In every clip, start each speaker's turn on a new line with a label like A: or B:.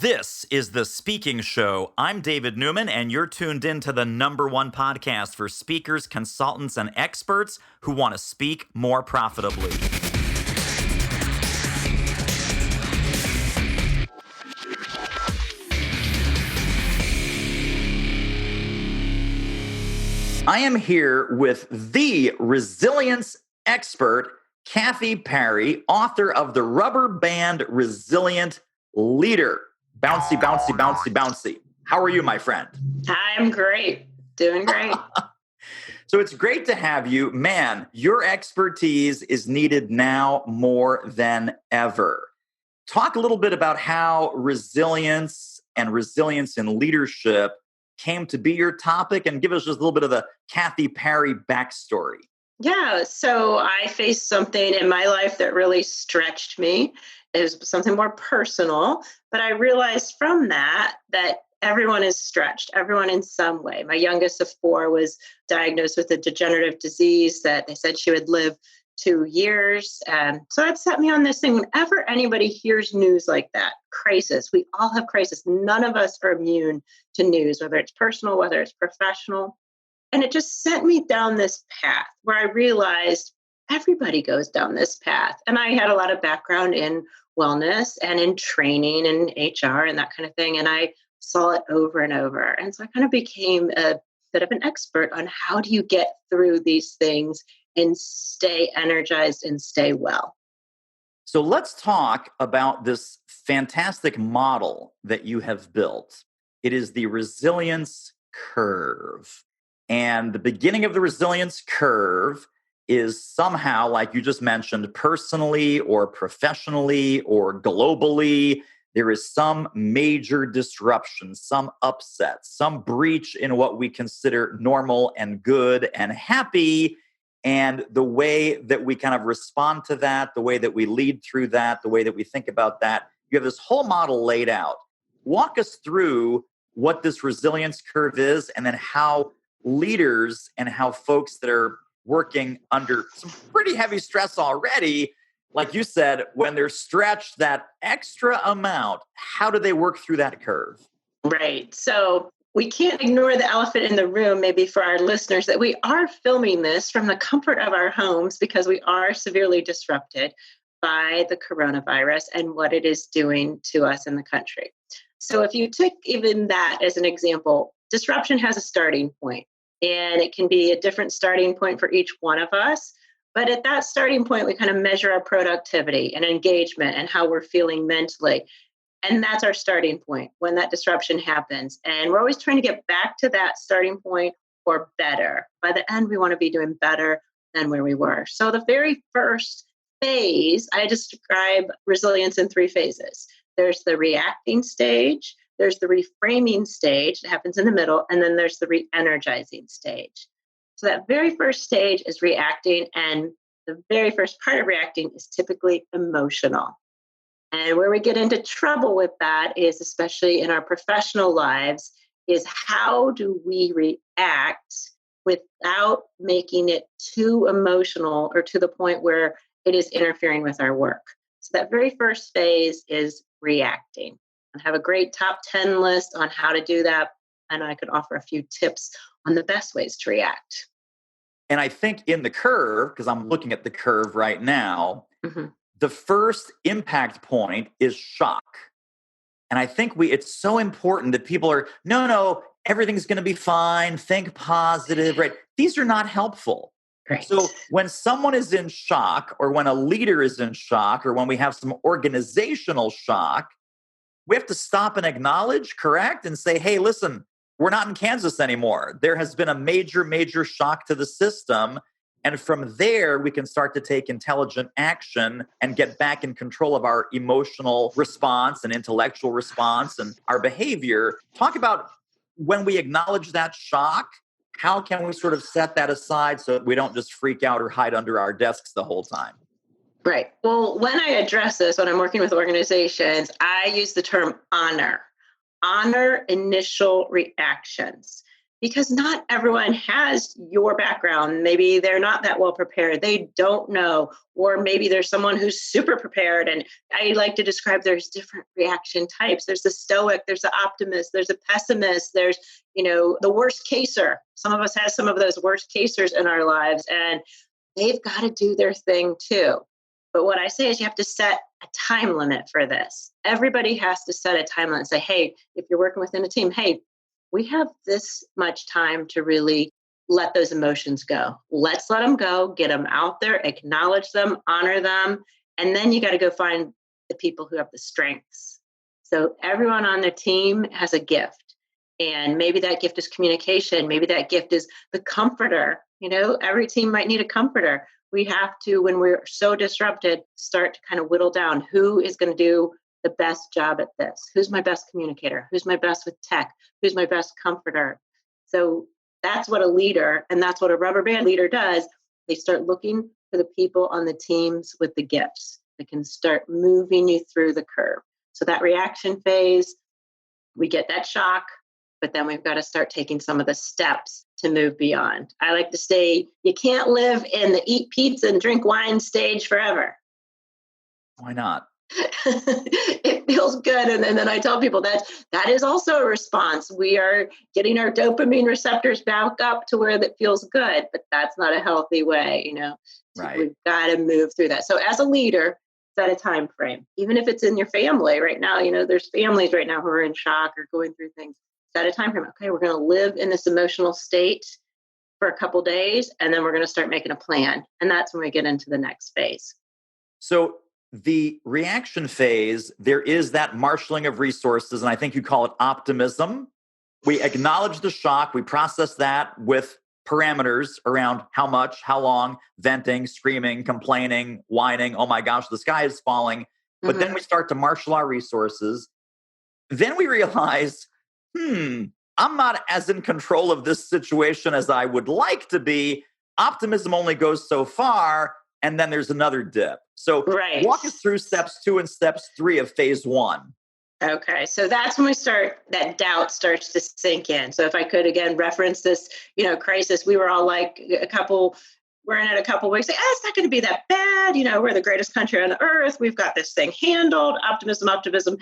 A: This is The Speaking Show. I'm David Newman, and you're tuned in to the #1 podcast for speakers, consultants, and experts who want to speak more profitably. I am here with the resilience expert, Kathy Parry, author of The Rubber Band Resilient Leader. Bouncy, bouncy, bouncy, bouncy. How are you, my friend?
B: I'm great. Doing great.
A: So it's great to have you. Man, your expertise is needed now more than ever. Talk a little bit about how resilience and resilience in leadership came to be your topic, and give us just a little bit of the Kathy Parry backstory.
B: Yeah. So I faced something in my life that really stretched me. It was something more personal, but I realized from that everyone is stretched, everyone in some way. My youngest of 4 was diagnosed with a degenerative disease that they said she would live 2 years. So that set me on this thing. Whenever anybody hears news like that, crisis, we all have crisis. None of us are immune to news, whether it's personal, whether it's professional. And it just sent me down this path where I realized everybody goes down this path. And I had a lot of background in wellness and in training and HR and that kind of thing. And I saw it over and over. And so I kind of became a bit of an expert on how do you get through these things and stay energized and stay well.
A: So let's talk about this fantastic model that you have built. It is the resilience curve. And the beginning of the resilience curve is somehow, like you just mentioned, personally or professionally or globally, there is some major disruption, some upset, some breach in what we consider normal and good and happy. And the way that we kind of respond to that, the way that we lead through that, the way that we think about that, you have this whole model laid out. Walk us through what this resilience curve is, and then how leaders and how folks that are working under some pretty heavy stress already, like you said, when they're stretched that extra amount, how do they work through that curve?
B: Right. So we can't ignore the elephant in the room, maybe for our listeners, that we are filming this from the comfort of our homes because we are severely disrupted by the coronavirus and what it is doing to us in the country. So if you took even that as an example, disruption has a starting point, and it can be a different starting point for each one of us. But at that starting point, we kind of measure our productivity and engagement and how we're feeling mentally. And that's our starting point when that disruption happens. And we're always trying to get back to that starting point or better. By the end, we want to be doing better than where we were. So the very first phase, I describe resilience in 3 phases. There's the reacting stage, there's the reframing stage that happens in the middle, and then there's the re-energizing stage. So that very first stage is reacting, and the very first part of reacting is typically emotional. And where we get into trouble with that is, especially in our professional lives, is how do we react without making it too emotional or to the point where it is interfering with our work. So that very first phase is reacting. I have a great top 10 list on how to do that. And I could offer a few tips on the best ways to react.
A: And I think in the curve, because I'm looking at the curve right now, the first impact point is shock. And I think it's so important that people are, no, everything's going to be fine. Think positive, right? These are not helpful.
B: Right.
A: So when someone is in shock, or when a leader is in shock, or when we have some organizational shock, we have to stop and acknowledge, correct? And say, hey, listen, we're not in Kansas anymore. There has been a major, major shock to the system. And from there, we can start to take intelligent action and get back in control of our emotional response and intellectual response and our behavior. Talk about when we acknowledge that shock, how can we sort of set that aside so that we don't just freak out or hide under our desks the whole time?
B: Right. Well, when I address this, when I'm working with organizations, I use the term honor initial reactions, because not everyone has your background. Maybe they're not that well prepared. They don't know. Or maybe there's someone who's super prepared. And I like to describe there's different reaction types. There's the stoic, there's the optimist, there's a pessimist, there's, the worst caser. Some of us have some of those worst casers in our lives, and they've got to do their thing too. But what I say is you have to set a time limit for this. Everybody has to set a time limit and say, hey, if you're working within a team, hey, we have this much time to really let those emotions go. Let's let them go, get them out there, acknowledge them, honor them. And then you got to go find the people who have the strengths. So everyone on the team has a gift. And maybe that gift is communication. Maybe that gift is the comforter. Every team might need a comforter. We have to, when we're so disrupted, start to kind of whittle down who is going to do the best job at this. Who's my best communicator? Who's my best with tech? Who's my best comforter? So that's what a leader, and that's what a rubber band leader does. They start looking for the people on the teams with the gifts that can start moving you through the curve. So that reaction phase, we get that shock, but then we've got to start taking some of the steps to move beyond. I like to say, you can't live in the eat pizza and drink wine stage forever.
A: Why not?
B: It feels good. And then I tell people that is also a response. We are getting our dopamine receptors back up to where that feels good, but that's not a healthy way,
A: Right.
B: We've got to move through that. So as a leader, set a time frame. Even if it's in your family right now, there's families right now who are in shock or going through things. Set a time frame. Okay, we're going to live in this emotional state for a couple days, and then we're going to start making a plan. And that's when we get into the next phase.
A: So the reaction phase, there is that marshaling of resources, and I think you call it optimism. We acknowledge the shock. We process that with parameters around how much, how long, venting, screaming, complaining, whining, oh my gosh, the sky is falling. But then we start to marshal our resources. Then we realize, I'm not as in control of this situation as I would like to be. Optimism only goes so far, and then there's another dip. So Walk us through steps 2 and steps 3 of phase 1.
B: Okay, so that's when that doubt starts to sink in. So if I could, again, reference this, crisis, we were all like we're in it a couple weeks, like, it's not going to be that bad. We're the greatest country on earth. We've got this thing handled, optimism.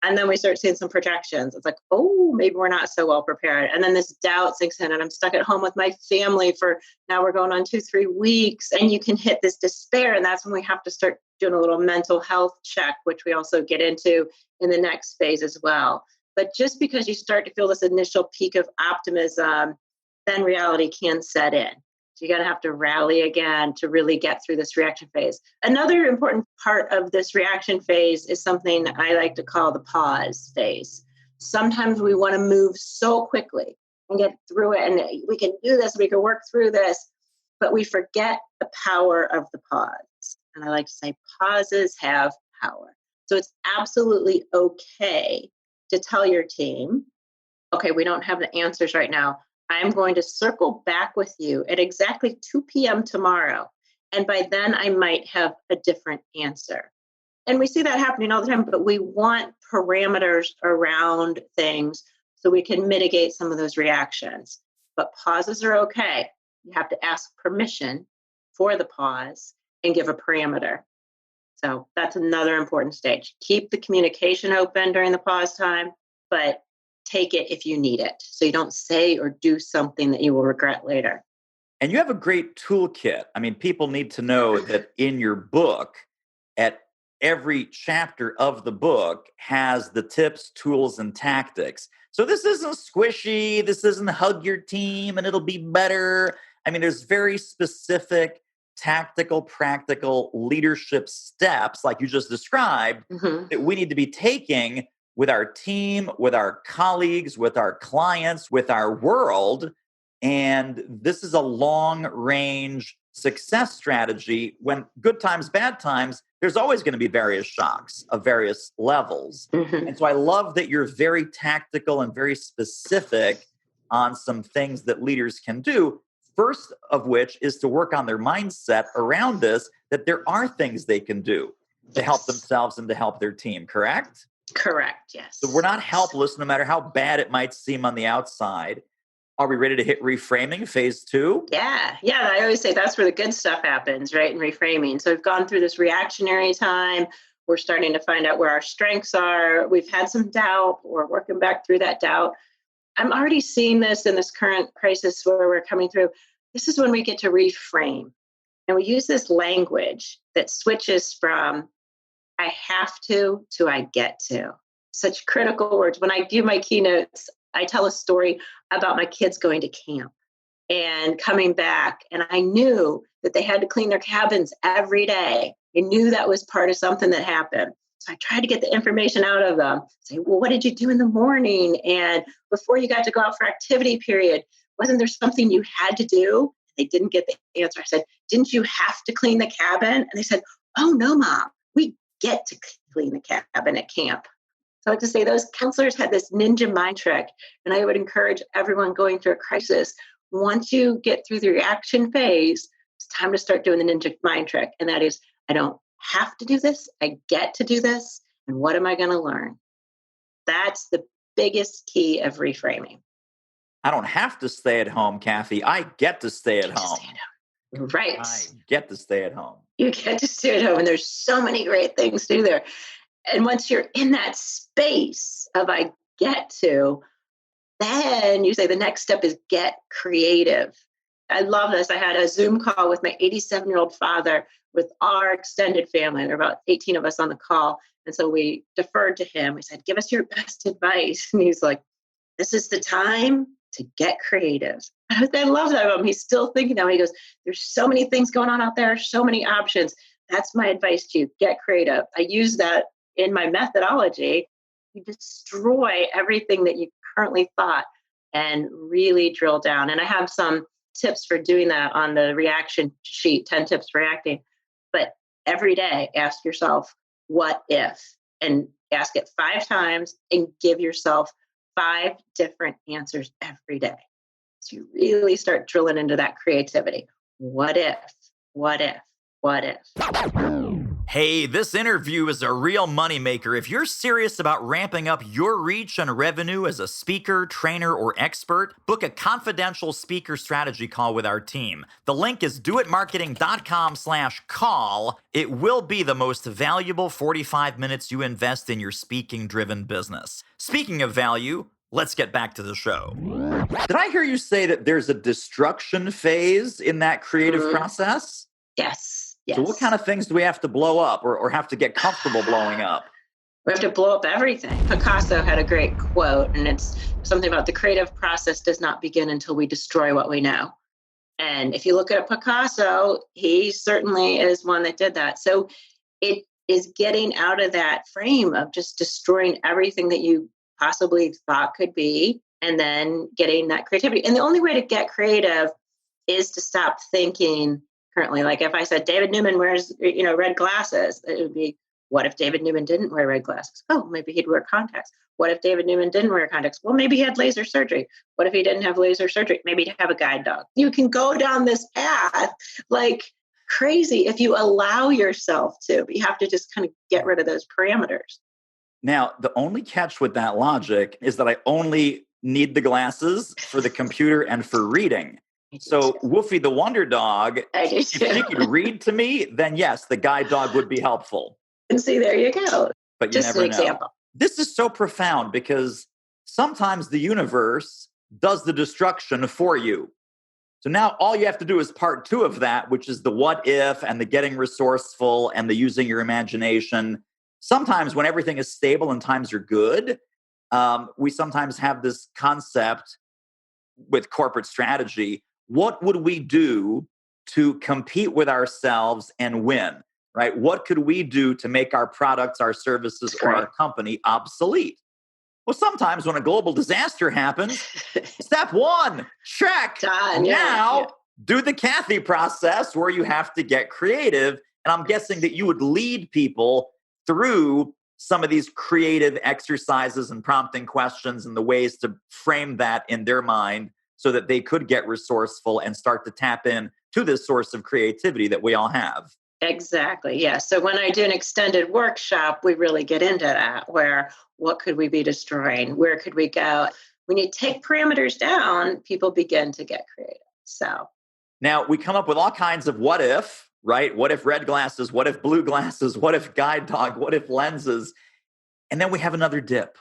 B: And then we start seeing some projections. It's like, oh, maybe we're not so well prepared. And then this doubt sinks in, and I'm stuck at home with my family for now we're going on 2-3 weeks, and you can hit this despair. And that's when we have to start doing a little mental health check, which we also get into in the next phase as well. But just because you start to feel this initial peak of optimism, then reality can set in. So you're going to have to rally again to really get through this reaction phase. Another important part of this reaction phase is something I like to call the pause phase. Sometimes we want to move so quickly and get through it, and we can do this, we can work through this, but we forget the power of the pause. And I like to say pauses have power. So it's absolutely okay to tell your team, okay, we don't have the answers right now. I'm going to circle back with you at exactly 2 p.m. tomorrow. And by then I might have a different answer. And we see that happening all the time, but we want parameters around things so we can mitigate some of those reactions. But pauses are okay. You have to ask permission for the pause and give a parameter. So that's another important stage. Keep the communication open during the pause time, but take it if you need it. So you don't say or do something that you will regret later.
A: And you have a great toolkit. I mean, people need to know that in your book, at every chapter of the book has the tips, tools, and tactics. So this isn't squishy. This isn't hug your team and it'll be better. I mean, there's very specific tactical, practical leadership steps, like you just described, that we need to be taking with our team, with our colleagues, with our clients, with our world. And this is a long-range success strategy. When good times, bad times, there's always going to be various shocks of various levels. And so I love that you're very tactical and very specific on some things that leaders can do. First of which is to work on their mindset around this, that there are things they can do to help themselves and to help their team, correct?
B: Correct, yes.
A: So we're not helpless no matter how bad it might seem on the outside. Are we ready to hit reframing phase 2?
B: Yeah. Yeah. I always say that's where the good stuff happens, right? In reframing. So we've gone through this reactionary time. We're starting to find out where our strengths are. We've had some doubt. We're working back through that doubt. I'm already seeing this in this current crisis where we're coming through. This is when we get to reframe. And we use this language that switches from I have to I get to. Such critical words. When I do my keynotes, I tell a story about my kids going to camp and coming back. And I knew that they had to clean their cabins every day. I knew that was part of something that happened. So I tried to get the information out of them. Say, well, what did you do in the morning? And before you got to go out for activity period, wasn't there something you had to do? They didn't get the answer. I said, didn't you have to clean the cabin? And they said, oh, no, Mom, we get to clean the cabin at camp. So I like to say those counselors had this ninja mind trick. And I would encourage everyone going through a crisis, once you get through the reaction phase, it's time to start doing the ninja mind trick. And that is, I don't have to do this. I get to do this. And what am I going to learn? That's the biggest key of reframing.
A: I don't have to stay at home, Kathy. I get to stay at home.
B: Right.
A: I get to stay at home.
B: You get to stay at home. And there's so many great things to do there. And once you're in that space of I get to, then you say the next step is get creative. I love this. I had a Zoom call with my 87-year-old father with our extended family. There were about 18 of us on the call. And so we deferred to him. We said, give us your best advice. And he's like, this is the time to get creative. I love that of him. He's still thinking that. He goes, there's so many things going on out there, so many options. That's my advice to you. Get creative. I use that in my methodology. You destroy everything that you currently thought and really drill down. And I have some tips for doing that on the reaction sheet, 10 tips for reacting. But every day, ask yourself, what if? And ask it 5 times and give yourself 5 different answers every day. So you really start drilling into that creativity. What if? What if? What if?
A: Hey, this interview is a real moneymaker. If you're serious about ramping up your reach and revenue as a speaker, trainer, or expert, book a confidential speaker strategy call with our team. The link is doitmarketing.com/call. It will be the most valuable 45 minutes you invest in your speaking-driven business. Speaking of value, let's get back to the show. Did I hear you say that there's a destruction phase in that creative process?
B: Yes.
A: So what kind of things do we have to blow up or have to get comfortable blowing up?
B: We have to blow up everything. Picasso had a great quote, and it's something about the creative process does not begin until we destroy what we know. And if you look at Picasso, he certainly is one that did that. So it is getting out of that frame of just destroying everything that you possibly thought could be, and then getting that creativity. And the only way to get creative is to stop thinking currently. Like if I said David Newman wears, red glasses, it would be, what if David Newman didn't wear red glasses? Oh, maybe he'd wear contacts. What if David Newman didn't wear contacts? Well, maybe he had laser surgery. What if he didn't have laser surgery? Maybe he'd have a guide dog. You can go down this path like crazy if you allow yourself to, but you have to just kind of get rid of those parameters.
A: Now, the only catch with that logic is that I only need the glasses for the computer and for reading. So Woofy the Wonder Dog, if she could read to me, then yes, the guide dog would be helpful.
B: And see, there you go.
A: But you
B: just
A: never
B: an example.
A: know. This is so profound because sometimes the universe does the destruction for you. So now all you have to do is part 2 of that, which is the what if and the getting resourceful and the using your imagination. Sometimes when everything is stable and times are good, we sometimes have this concept with corporate strategy. What would we do to compete with ourselves and win, right? What could we do to make our products, our services, or our company obsolete? Well, sometimes when a global disaster happens, step 1, check.
B: Done.
A: Now, do the Kathy process where you have to get creative. And I'm guessing that you would lead people through some of these creative exercises and prompting questions and the ways to frame that in their mind so that they could get resourceful and start to tap in to this source of creativity that we all have.
B: Exactly. Yeah. So when I do an extended workshop, we really get into that, where what could we be destroying? Where could we go? When you take parameters down, people begin to get creative. So
A: now we come up with all kinds of what if, right? What if red glasses? What if blue glasses? What if guide dog? What if lenses? And then we have another dip.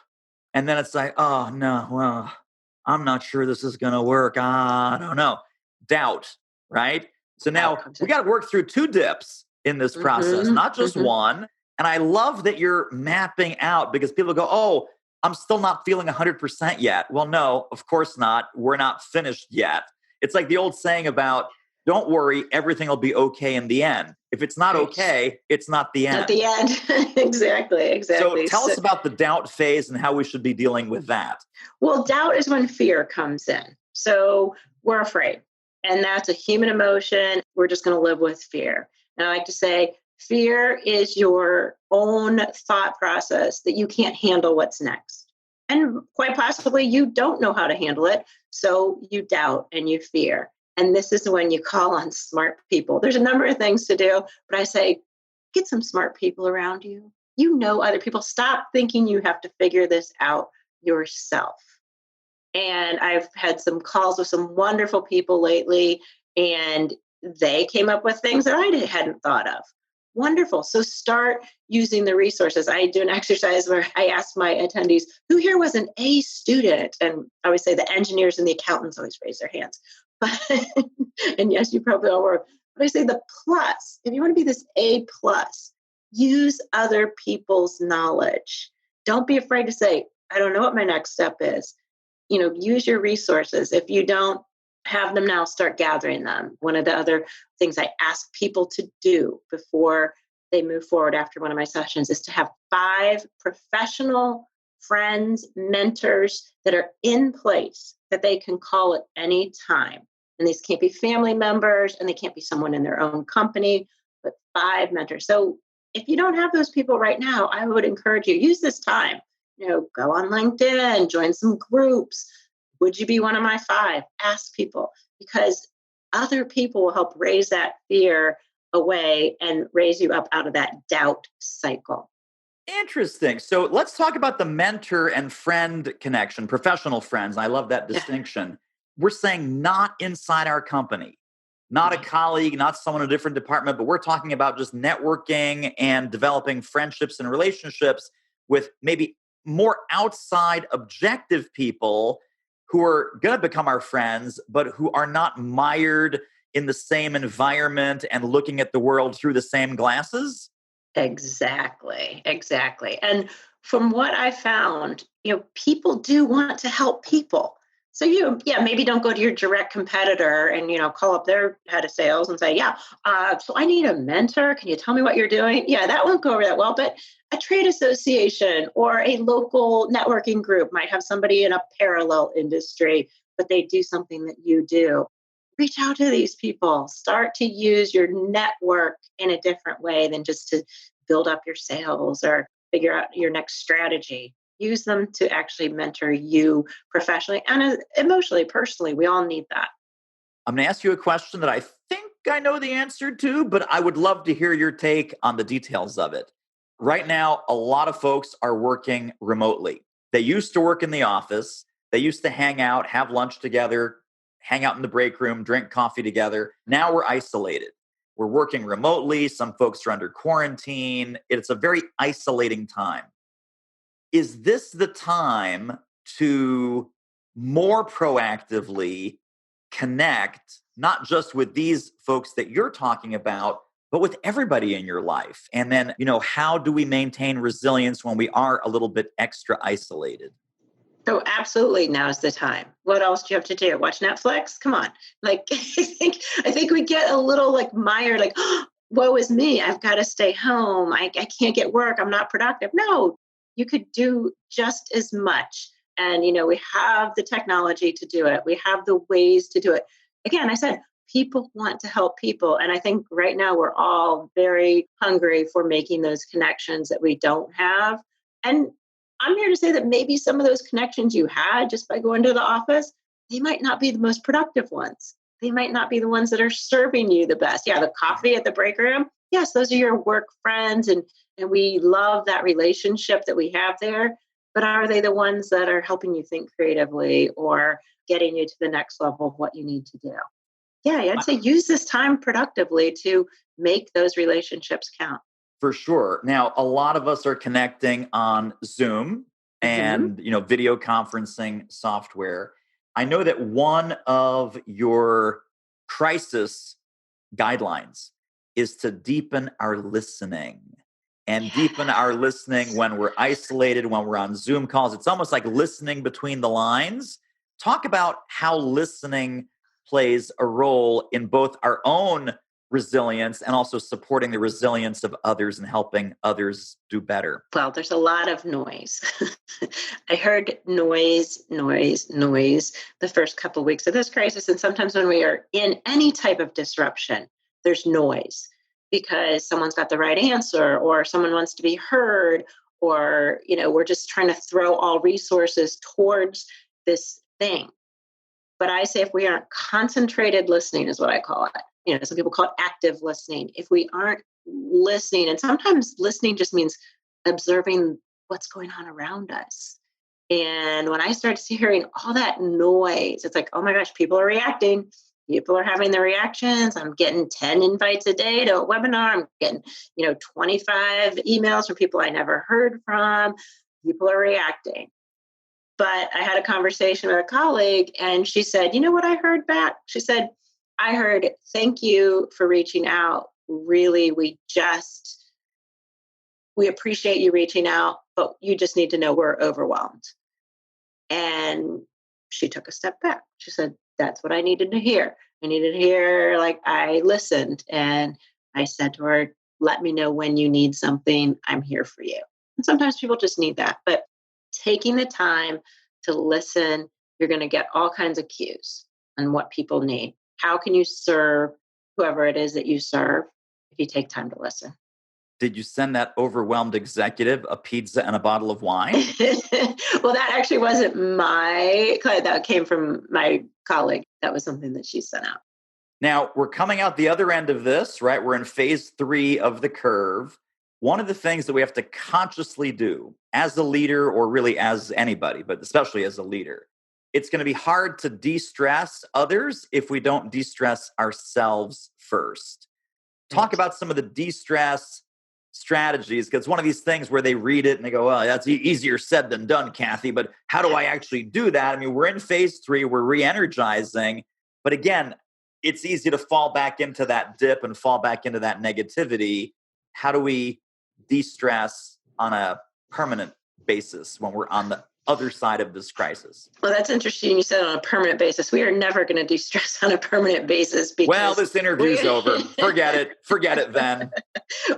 A: And then it's like, oh no, well, I'm not sure this is going to work. I don't know. Doubt, right? So now
B: comes
A: we
B: in.
A: got to work through two dips in this process,
B: Mm-hmm,
A: not just
B: mm-hmm.
A: one. And I love that you're mapping out, because people go, oh, I'm still not feeling 100% yet. Well, no, of course not. We're not finished yet. It's like the old saying about, don't worry, everything will be okay in the end. If it's not
B: Right.
A: okay, it's not the
B: At
A: end.
B: the end. Exactly.
A: So tell
B: So,
A: us about the doubt phase and how we should be dealing with that.
B: well, doubt is when fear comes in. So we're afraid, and that's a human emotion. We're just going to live with fear. And I like to say, fear is your own thought process that you can't handle what's next. And quite possibly you don't know how to handle it. So you doubt and you fear. And this is when you call on smart people. There's a number of things to do, but I say, get some smart people around you. You know other people. Stop thinking you have to figure this out yourself. And I've had some calls with some wonderful people lately, and they came up with things that I hadn't thought of. Wonderful. So start using the resources. I do an exercise where I ask my attendees, who here was an A student? And I always say the engineers and the accountants always raise their hands. But, and yes, you probably all were. But I say the plus, if you want to be this A plus, use other people's knowledge. Don't be afraid to say, I don't know what my next step is. Use your resources. If you don't have them now, start gathering them. One of the other things I ask people to do before they move forward after one of my sessions is to have 5 professional friends, mentors that are in place that they can call at any time. And these can't be family members, and they can't be someone in their own company, but 5 mentors. So if you don't have those people right now, I would encourage you, use this time. Go on LinkedIn, join some groups. Would you be one of my 5? Ask people, because other people will help raise that fear away and raise you up out of that doubt cycle.
A: Interesting. So let's talk about the mentor and friend connection, professional friends. I love that
B: Yeah.
A: distinction. We're saying not inside our company, not a colleague, not someone in a different department, but we're talking about just networking and developing friendships and relationships with maybe more outside objective people who are going to become our friends, but who are not mired in the same environment and looking at the world through the same glasses.
B: Exactly. And from what I found, people do want to help people. So maybe don't go to your direct competitor and call up their head of sales and say, so I need a mentor. Can you tell me what you're doing? Yeah, that won't go over that well. But a trade association or a local networking group might have somebody in a parallel industry, but they do something that you do. Reach out to these people. Start to use your network in a different way than just to build up your sales or figure out your next strategy. Use them to actually mentor you professionally and emotionally, personally. We all need that.
A: I'm going to ask you a question that I think I know the answer to, but I would love to hear your take on the details of it. Right now, a lot of folks are working remotely. They used to work in the office. They used to hang out, have lunch together, hang out in the break room, drink coffee together. Now we're isolated. We're working remotely. Some folks are under quarantine. It's a very isolating time. Is this the time to more proactively connect, not just with these folks that you're talking about, but with everybody in your life? And then, how do we maintain resilience when we are a little bit extra isolated?
B: So absolutely, now's the time. What else do you have to do? Watch Netflix? Come on. Like I think we get a little mired, oh, woe is me. I've got to stay home. I can't get work. I'm not productive. No, you could do just as much. And we have the technology to do it. We have the ways to do it. Again, I said people want to help people. And I think right now we're all very hungry for making those connections that we don't have. And I'm here to say that maybe some of those connections you had just by going to the office, they might not be the most productive ones. They might not be the ones that are serving you the best. Yeah, the coffee at the break room. Yes, those are your work friends. And we love that relationship that we have there. but are they the ones that are helping you think creatively or getting you to the next level of what you need to do? Yeah, I'd say use this time productively to make those relationships count.
A: For sure. Now, a lot of us are connecting on Zoom
B: Mm-hmm.
A: and, video conferencing software. I know that one of your crisis guidelines is to deepen our listening and deepen our listening
B: Yes.
A: when we're isolated, when we're on Zoom calls. It's almost like listening between the lines. Talk about how listening plays a role in both our own resilience and also supporting the resilience of others and helping others do better.
B: Well, there's a lot of noise. I heard noise, noise, noise the first couple of weeks of this crisis. And sometimes when we are in any type of disruption, there's noise because someone's got the right answer or someone wants to be heard or, we're just trying to throw all resources towards this thing. But I say if we aren't concentrated listening is what I call it. Some people call it active listening. If we aren't listening, and sometimes listening just means observing what's going on around us. And when I started hearing all that noise, it's like, oh my gosh, people are reacting. People are having their reactions. I'm getting 10 invites a day to a webinar. I'm getting, 25 emails from people I never heard from. People are reacting. But I had a conversation with a colleague and she said, you know what I heard back? She said, I heard, thank you for reaching out. Really, we appreciate you reaching out, but you just need to know we're overwhelmed. And she took a step back. She said, that's what I needed to hear. I needed to hear, like, I listened. And I said to her, let me know when you need something. I'm here for you. And sometimes people just need that. But taking the time to listen, you're going to get all kinds of cues on what people need. How can you serve whoever it is that you serve if you take time to listen?
A: Did you send that overwhelmed executive a pizza and a bottle of wine?
B: Well, that actually wasn't my client. That came from my colleague. That was something that she sent out.
A: Now, we're coming out the other end of this, right? We're in phase 3 of the curve. One of the things that we have to consciously do as a leader, or really as anybody, but especially as a leader, it's going to be hard to de-stress others if we don't de-stress ourselves first. Talk about some of the de-stress strategies, because one of these things where they read it and they go, well, that's easier said than done, Kathy, but how do I actually do that? I mean, we're in phase 3, we're re-energizing, but again, it's easy to fall back into that dip and fall back into that negativity. How do we de-stress on a permanent basis when we're on the other side of this crisis?
B: Well, that's interesting. You said on a permanent basis. We are never going to de-stress on a permanent basis.
A: Well, this interview's over. Forget it then.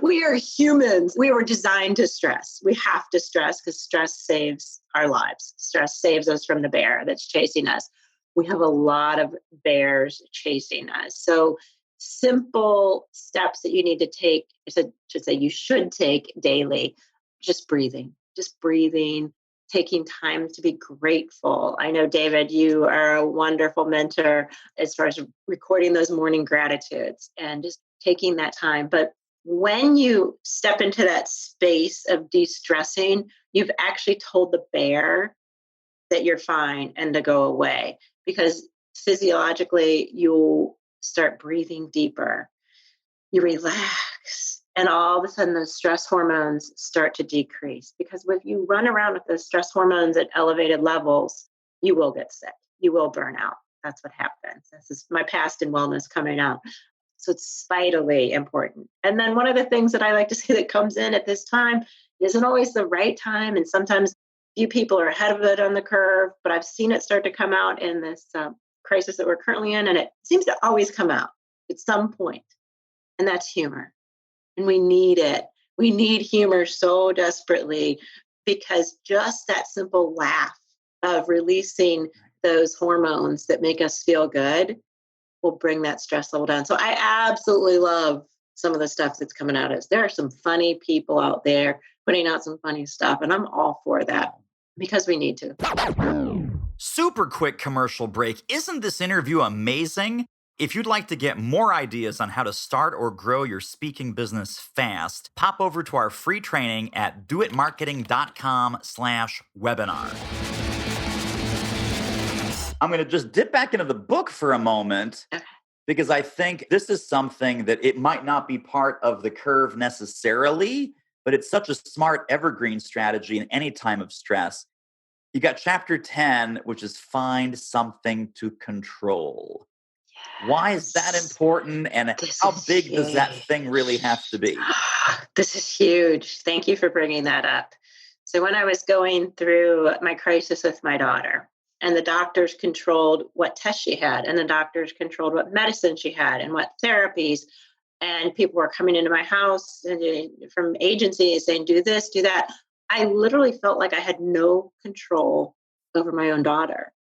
B: We are humans. We were designed to stress. We have to stress because stress saves our lives. Stress saves us from the bear that's chasing us. We have a lot of bears chasing us. So simple steps that you need to take, you should take daily, just breathing, taking time to be grateful. I know, David, you are a wonderful mentor as far as recording those morning gratitudes and just taking that time. But when you step into that space of de-stressing, you've actually told the bear that you're fine and to go away, because physiologically you'll start breathing deeper. You relax. And all of a sudden, those stress hormones start to decrease, because if you run around with those stress hormones at elevated levels, you will get sick. You will burn out. That's what happens. This is my past in wellness coming out. So it's vitally important. And then one of the things that I like to say that comes in at this time isn't always the right time. And sometimes few people are ahead of it on the curve, but I've seen it start to come out in this crisis that we're currently in. And it seems to always come out at some point. And that's humor. And we need it. We need humor so desperately, because just that simple laugh of releasing those hormones that make us feel good will bring that stress level down. So I absolutely love some of the stuff that's coming out of us. There are some funny people out there putting out some funny stuff, and I'm all for that because we need to.
A: Super quick commercial break. Isn't this interview amazing? If you'd like to get more ideas on how to start or grow your speaking business fast, pop over to our free training at doitmarketing.com/webinar. I'm going to just dip back into the book for a moment because I think this is something that it might not be part of the curve necessarily, but it's such a smart evergreen strategy in any time of stress. You got chapter 10, which is find something to control. Why is that important, and how big does that thing really have to be?
B: This is huge. Thank you for bringing that up. So when I was going through my crisis with my daughter, and the doctors controlled what tests she had, and the doctors controlled what medicine she had and what therapies, and people were coming into my house and from agencies saying, do this, do that. I literally felt like I had no control over my own daughter.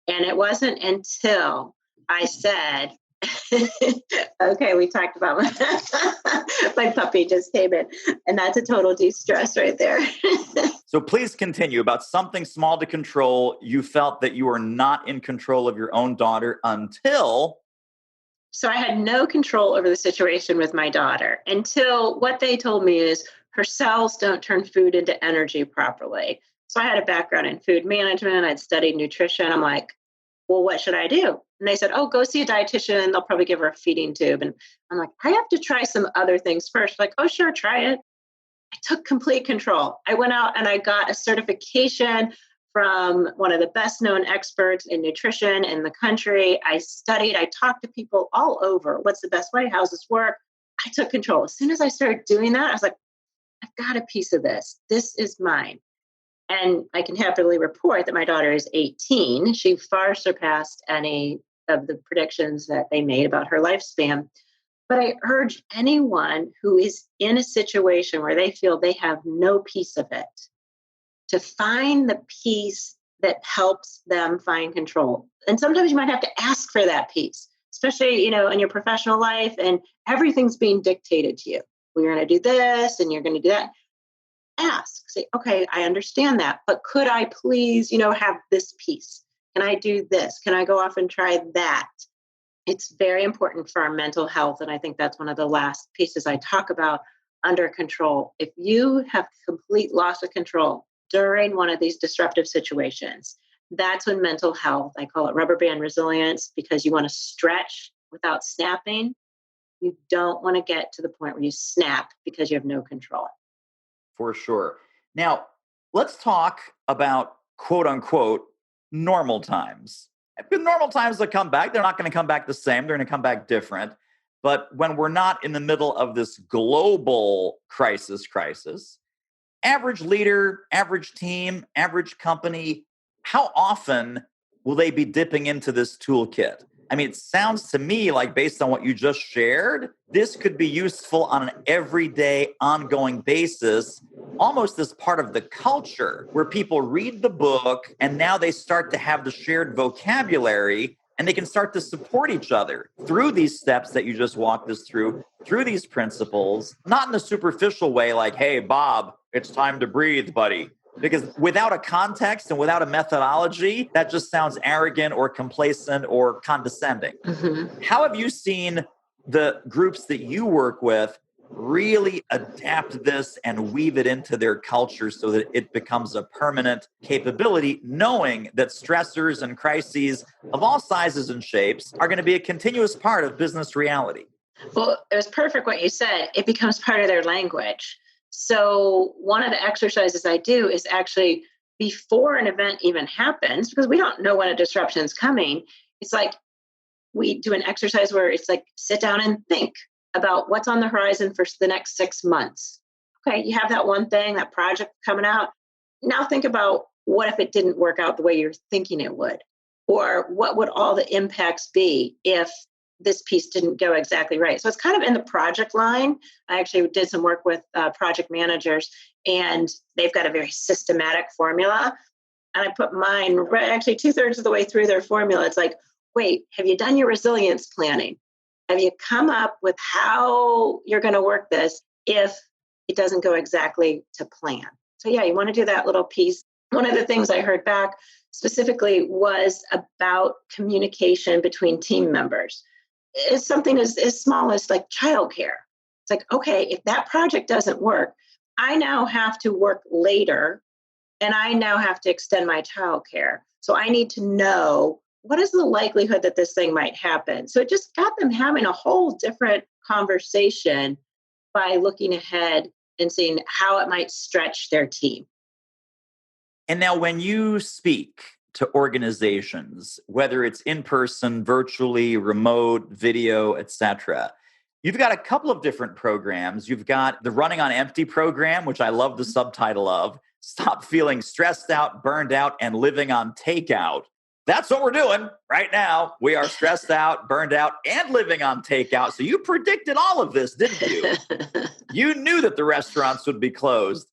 B: And it wasn't until I said, okay, we talked about my puppy just came in, and that's a total de-stress right there.
A: So please continue. About something small to control, you felt that you were not in control of your own daughter until...
B: So I had no control over the situation with my daughter until what they told me is her cells don't turn food into energy properly. So I had a background in food management. I'd studied nutrition. I'm like, well, what should I do? And they said, oh, go see a dietitian. They'll probably give her a feeding tube. And I'm like, I have to try some other things first. Like, oh, sure, try it. I took complete control. I went out and I got a certification from one of the best known experts in nutrition in the country. I studied, I talked to people all over. What's the best way? How's this work? I took control. As soon as I started doing that, I was like, I've got a piece of this. This is mine. And I can happily report that my daughter is 18. She far surpassed any of the predictions that they made about her lifespan. But I urge anyone who is in a situation where they feel they have no piece of it to find the piece that helps them find control. And sometimes you might have to ask for that piece, especially, in your professional life, and everything's being dictated to you. Well, you're going to do this and you're going to do that. Ask, say, okay, I understand that, but could I please, have this piece? Can I do this? Can I go off and try that? It's very important for our mental health. And I think that's one of the last pieces I talk about under control. If you have complete loss of control during one of these disruptive situations, that's when mental health, I call it rubber band resilience, because you want to stretch without snapping. You don't want to get to the point where you snap because you have no control.
A: For sure. Now, let's talk about quote unquote normal times. The normal times that come back, they're not going to come back the same. They're going to come back different. But when we're not in the middle of this global crisis, average leader, average team, average company, how often will they be dipping into this toolkit? I mean, it sounds to me like, based on what you just shared, this could be useful on an everyday, ongoing basis, almost as part of the culture where people read the book and now they start to have the shared vocabulary and they can start to support each other through these steps that you just walked us through these principles, not in a superficial way like, hey, Bob, it's time to breathe, buddy. Because without a context and without a methodology, that just sounds arrogant or complacent or condescending. Mm-hmm. How have you seen the groups that you work with really adapt this and weave it into their culture so that it becomes a permanent capability, knowing that stressors and crises of all sizes and shapes are going to be a continuous part of business reality?
B: Well, it was perfect what you said. It becomes part of their language. So one of the exercises I do is actually before an event even happens, because we don't know when a disruption is coming. It's like we do an exercise where it's like, sit down and think about what's on the horizon for the next 6 months. Okay, you have that one thing, that project coming out. Now think about, what if it didn't work out the way you're thinking it would? Or what would all the impacts be if this piece didn't go exactly right? So it's kind of in the project line. I actually did some work with project managers, and they've got a very systematic formula. And I put mine actually 2/3 of the way through their formula. It's like, wait, have you done your resilience planning? Have you come up with how you're going to work this if it doesn't go exactly to plan? So yeah, you want to do that little piece. One of the things I heard back specifically was about communication between team members. is something as small as like childcare. It's like, okay, if that project doesn't work, I now have to work later and I now have to extend my childcare. So I need to know what is the likelihood that this thing might happen. So it just got them having a whole different conversation by looking ahead and seeing how it might stretch their team.
A: And now when you speak to organizations, whether it's in person, virtually, remote, video, etc., you've got a couple of different programs. You've got the Running on Empty program, which I love the subtitle of, Stop Feeling Stressed Out, Burned Out, and Living on Takeout. That's what we're doing right now. We are stressed out, burned out, and living on takeout. So you predicted all of this, didn't you? You knew that the restaurants would be closed.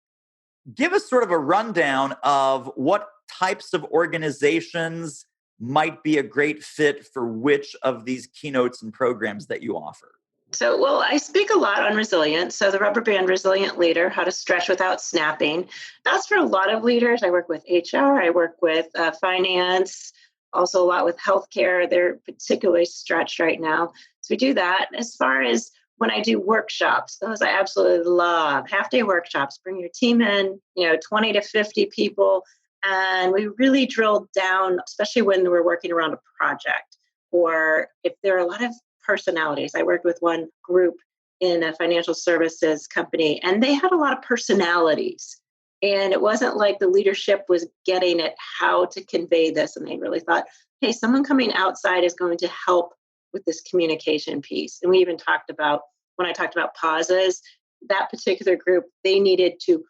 A: Give us sort of a rundown of what types of organizations might be a great fit for which of these keynotes and programs that you offer.
B: So, well, I speak a lot on resilience. So, the rubber band resilient leader, how to stretch without snapping. That's for a lot of leaders. I work with HR, I work with finance, also a lot with healthcare. They're particularly stretched right now. So, we do that. As far as when I do workshops, those I absolutely love. Half-day workshops, bring your team in, 20 to 50 people. And we really drill down, especially when we're working around a project or if there are a lot of personalities. I worked with one group in a financial services company, and they had a lot of personalities. And it wasn't like the leadership was getting at how to convey this. And they really thought, hey, someone coming outside is going to help with this communication piece. And we even talked about, when I talked about pauses, that particular group, they needed to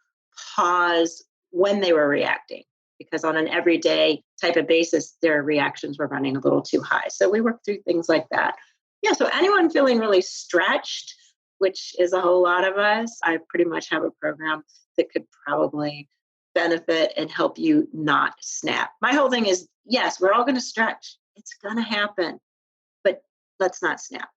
B: pause when they were reacting, because on an everyday type of basis, their reactions were running a little too high. So we worked through things like that. Yeah, so anyone feeling really stretched, which is a whole lot of us, I pretty much have a program that could probably benefit and help you not snap. My whole thing is, yes, we're all going to stretch. It's going to happen, but let's not snap.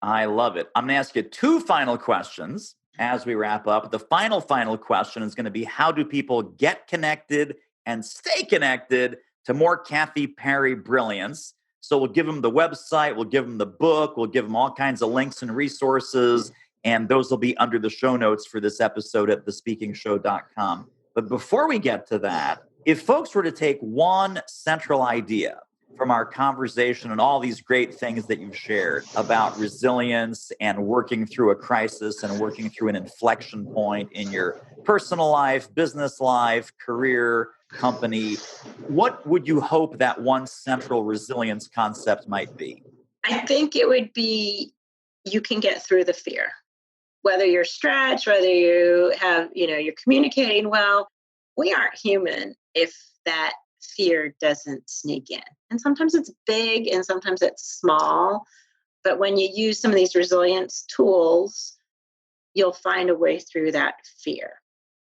A: I love it. I'm going to ask you two final questions as we wrap up. The final question is going to be, how do people get connected and stay connected to more Kathy Perry brilliance? So we'll give them the website, we'll give them the book, we'll give them all kinds of links and resources, and those will be under the show notes for this episode at thespeakingshow.com. But before we get to that, if folks were to take one central idea from our conversation and all these great things that you've shared about resilience and working through a crisis and working through an inflection point in your personal life, business life, career, company, what would you hope that one central resilience concept might be?
B: I think it would be, you can get through the fear. Whether you're stretched, whether you have, you're communicating well, we aren't human if that fear doesn't sneak in. And sometimes it's big and sometimes it's small. But when you use some of these resilience tools, you'll find a way through that fear.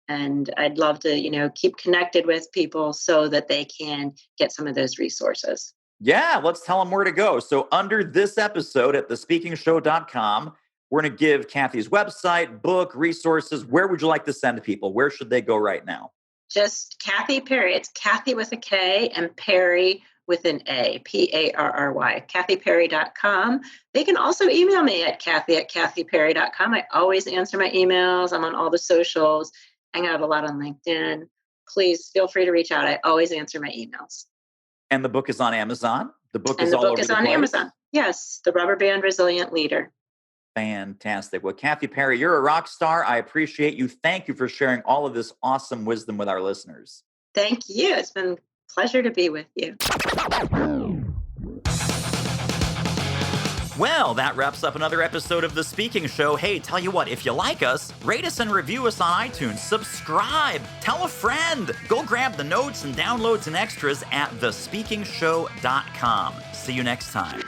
B: And I'd love to, keep connected with people so that they can get some of those resources.
A: Yeah, let's tell them where to go. So under this episode at thespeakingshow.com, we're going to give Kathy's website, book, resources. Where would you like to send people? Where should they go right now?
B: Just Kathy Perry. It's Kathy with a K and Perry with an A, P-A-R-R-Y, kathyperry.com. They can also email me at kathy@kathyperry.com. I always answer my emails. I'm on all the socials, hang out a lot on LinkedIn. Please feel free to reach out. I always answer my emails.
A: And the book is on Amazon? The book is
B: all
A: over
B: the place? The book is on Amazon. Yes, The Rubber Band Resilient Leader.
A: Fantastic. Well, Kathy Perry, you're a rock star. I appreciate you. Thank you for sharing all of this awesome wisdom with our listeners.
B: Thank you. It's been a pleasure to be with you.
A: Well, that wraps up another episode of The Speaking Show. Hey, tell you what, if you like us, rate us and review us on iTunes. Subscribe. Tell a friend. Go grab the notes and downloads and extras at thespeakingshow.com. See you next time.